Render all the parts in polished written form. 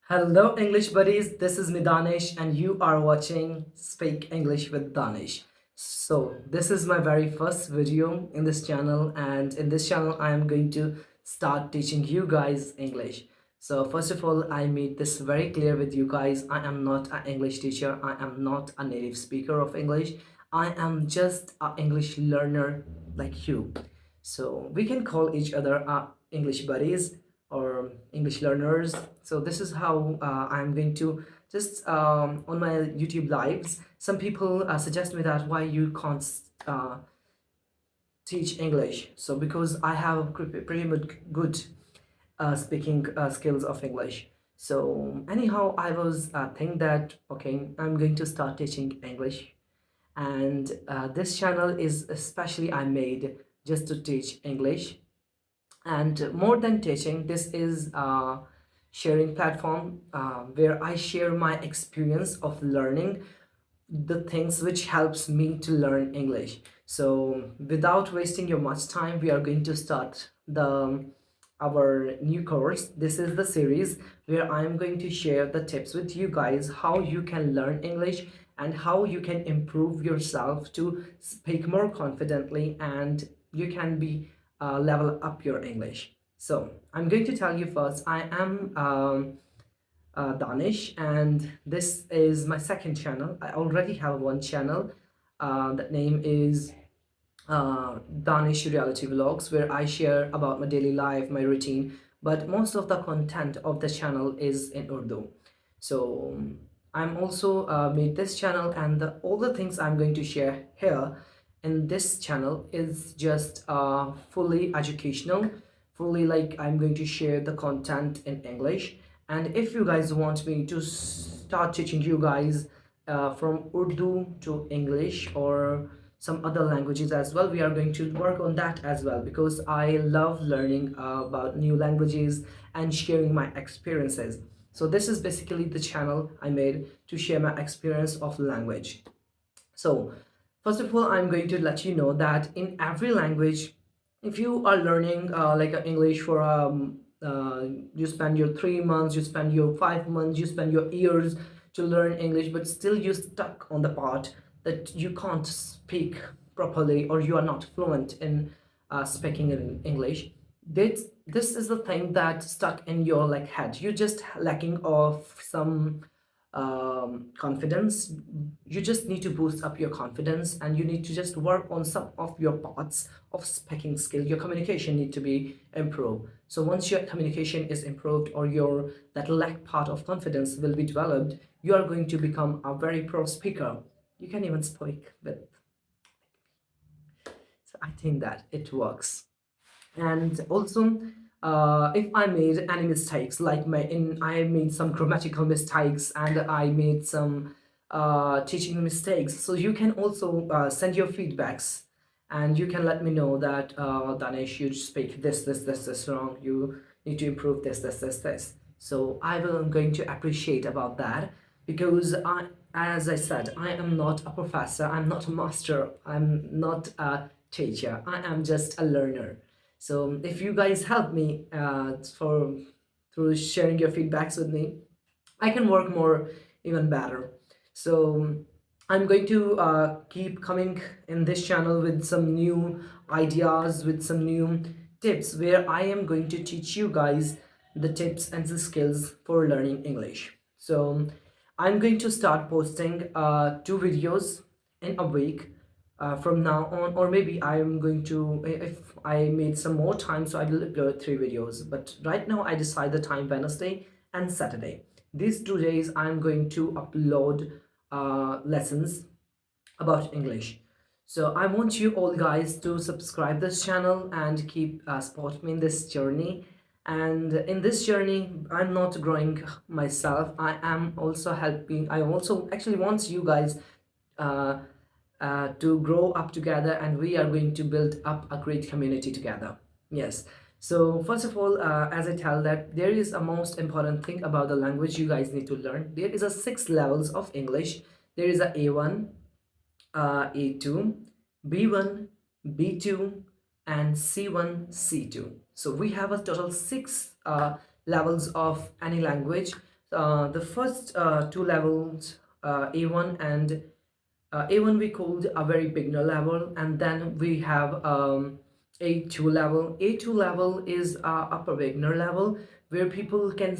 Hello, English buddies. This is me, Danish, and you are watching Speak English with Danish. So, this is my very first video in this channel, and in this channel, I am going to start teaching you guys English. So, first of all, I made this very clear with you guys. I am not an English teacher, I am not a native speaker of English. I am just an English learner like you. So, we can call each other English buddies or English learners. So this is how I'm going to just on my YouTube lives. Some people suggest me that why you can't uh, teach English. So because I have pretty much good speaking skills of English. So anyhow, I was think that okay, I'm going to start teaching English, and this channel is especially I made just to teach English. And more than teaching, this is a sharing platform where I share my experience of learning the things which helps me to learn English. So without wasting your much time, we are going to start the our new course. This is the series where I'm going to share the tips with you guys how you can learn English and how you can improve yourself to speak more confidently, and you can be level up your English. So I'm going to tell you first, I am Danish, and this is my second channel. I already have one channel. That name is Danish Reality Vlogs, where I share about my daily life, my routine. But most of the content of the channel is in Urdu. So I'm also made this channel, and all the things I'm going to share here in this channel is just fully educational, fully like I'm going to share the content in English. And if you guys want me to start teaching you guys from Urdu to English or some other languages as well, we are going to work on that as well, because I love learning about new languages and sharing my experiences. So this is basically the channel I made to share my experience of language. So first of all, I'm going to let you know that in every language, if you are learning like English for you spend your 3 months, you spend your 5 months, you spend your years to learn English, but still you're stuck on the part that you can't speak properly or you are not fluent in speaking in English. This is the thing that stuck in your like head. You're just lacking of some confidence. You just need to boost up your confidence, and you need to just work on some of your parts of speaking skill. Your communication need to be improved. So once your communication is improved, or your that lack part of confidence will be developed, you are going to become a very pro speaker. You can even speak with. So I think that it works. And also, if I made any mistakes, like I made some grammatical mistakes, and I made some teaching mistakes, so you can also send your feedbacks, and you can let me know that Danish, you speak this wrong, you need to improve this. So I'm going to appreciate about that, because as I said, I am not a professor, I'm not a master, I'm not a teacher, I am just a learner. So if you guys help me for through sharing your feedbacks with me, I can work more even better. So I'm going to keep coming in this channel with some new ideas, with some new tips, where I am going to teach you guys the tips and the skills for learning English. So I'm going to start posting 2 videos in a week from now on, or maybe I'm going to, if I made some more time, so I will upload 3 videos. But right now I decide the time Wednesday and Saturday. These 2 days I'm going to upload lessons about English. So I want you all guys to subscribe this channel and keep support me in this journey. And in this journey, I'm not growing myself, I am also helping, I also actually want you guys uh, to grow up together, and we are going to build up a great community together. Yes. So first of all, as I tell that there is a most important thing about the language you guys need to learn. There is a 6 levels of English. There is a A1, A2, B1, B2, and C1, C2. So we have a total 6 levels of any language. The first two levels, A1 and A1 we called a very beginner level, and then we have A2 level. A2 level is upper beginner level where people can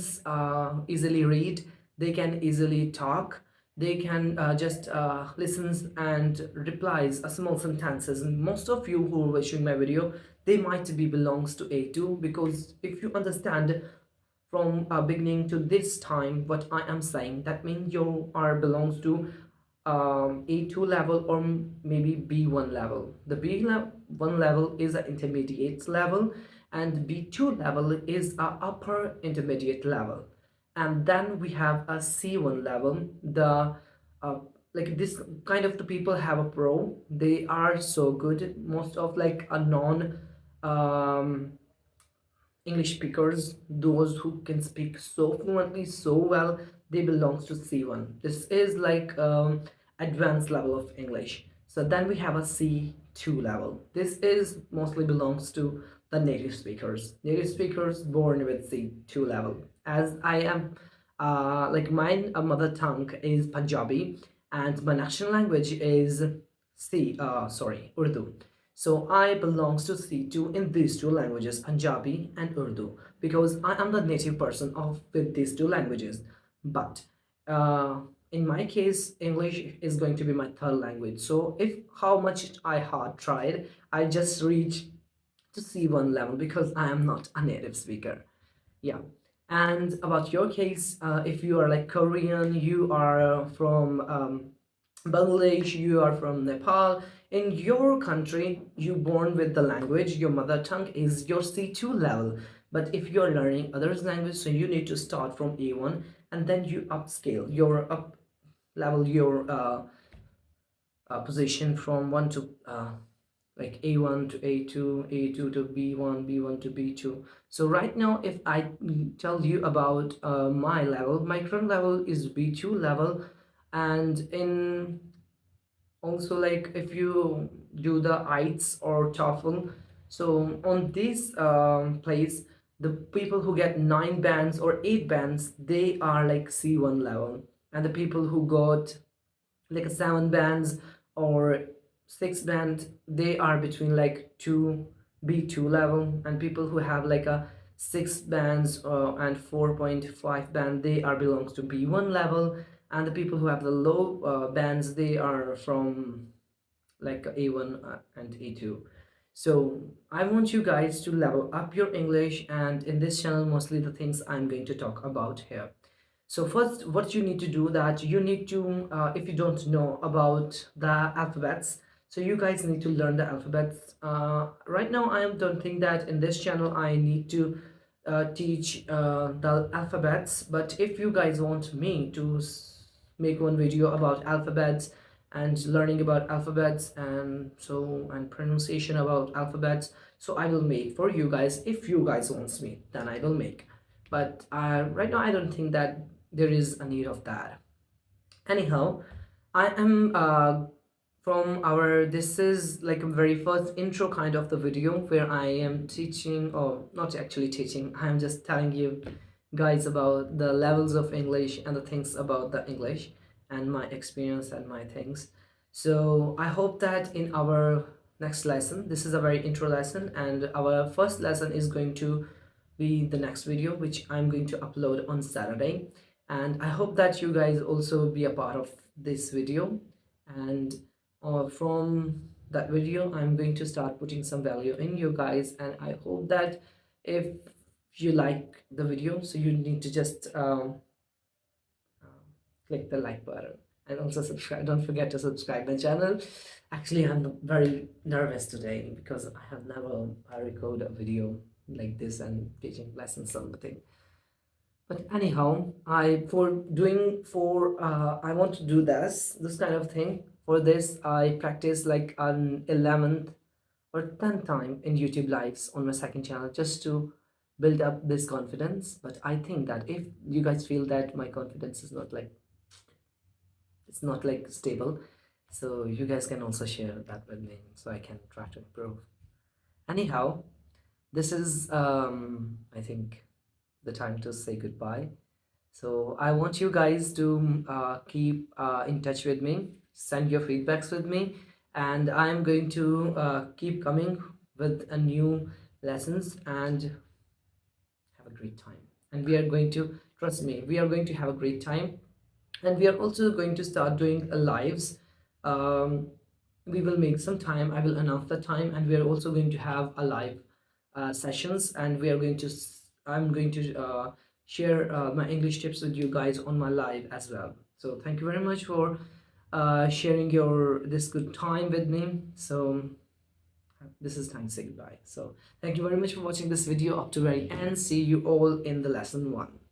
easily read, they can easily talk, they can just listen and replies a small sentences. And most of you who are watching my video, they might be belongs to A2, because if you understand from beginning to this time what I am saying, that means you are belongs to A2 level or maybe B1 level. The B1 level is an intermediate level, and B2 level is a upper intermediate level. And then we have a C1 level. The uh, like this kind of the people have a pro. They are so good. Most of like a non um, English speakers, those who can speak so fluently, so well, they belongs to C1. This is like advanced level of English. So then we have a C2 level. This is mostly belongs to the native speakers. Native speakers born with C2 level. As I am, like my mother tongue is Punjabi, and my national language is Urdu. So I belongs to C2 in these two languages, Punjabi and Urdu, because I am the native person of with these two languages. But uh, in my case, English is going to be my third language. So if how much I hard tried, I just reached to C1 level because I am not a native speaker. Yeah. And about your case, if you are like Korean, you are from Bangladesh, you are from Nepal, in your country, you born with the language, your mother tongue is your C2 level. But if you're learning others language, so you need to start from A1 and then you upscale your up level your position from 1 to like A1 to A2, A2 to B1, B1 to B2. So right now, if I tell you about my level, my current level is B2 level, and in also like if you do the IELTS or TOEFL, so on this place, the people who get 9 bands or 8 bands, they are like C1 level, and the people who got like a 7 bands or 6 band, they are between like 2 B2 level, and people who have like a 6 bands and 4.5 band, they are belongs to B1 level, and the people who have the low bands, they are from like A1 and A2. So I want you guys to level up your English, and in this channel mostly the things I'm going to talk about here. So first, what you need to do, that you need to, if you don't know about the alphabets, so you guys need to learn the alphabets. Right now, I don't think that in this channel I need to teach the alphabets. But if you guys want me to make one video about alphabets and learning about alphabets and pronunciation about alphabets, so I will make for you guys. If you guys wants me, then I will make. But right now, I don't think that there is a need of that. Anyhow, I am from our, this is like a very first intro kind of the video where I am teaching, or not actually teaching, I am just telling you guys about the levels of English and the things about the English and my experience and my things. So I hope that in our next lesson, this is a very intro lesson, and our first lesson is going to be the next video which I'm going to upload on Saturday. And I hope that you guys also be a part of this video, and from that video I'm going to start putting some value in you guys. And I hope that if you like the video, so you need to just click the like button and also subscribe. Don't forget to subscribe my channel. Actually, I'm very nervous today because I have never recorded a video like this and teaching lessons something. But anyhow, I want to do this kind of thing. For this, I practice like an 11th or 10th time in YouTube lives on my second channel just to build up this confidence. But I think that if you guys feel that my confidence is not like, it's not like stable, so you guys can also share that with me so I can try to improve. Anyhow, this is I think the time to say goodbye. So I want you guys to keep in touch with me, send your feedbacks with me, and I'm going to keep coming with a new lessons and have a great time. And we are going to, trust me, we are going to have a great time. And we are also going to start doing lives. um, we will make some time, I will announce the time, and we are also going to have a live sessions, and we are going to I'm going to share my English tips with you guys on my live as well. So thank you very much for sharing your this good time with me. So this is time to say goodbye. So thank you very much for watching this video up to very end. See you all in the lesson 1.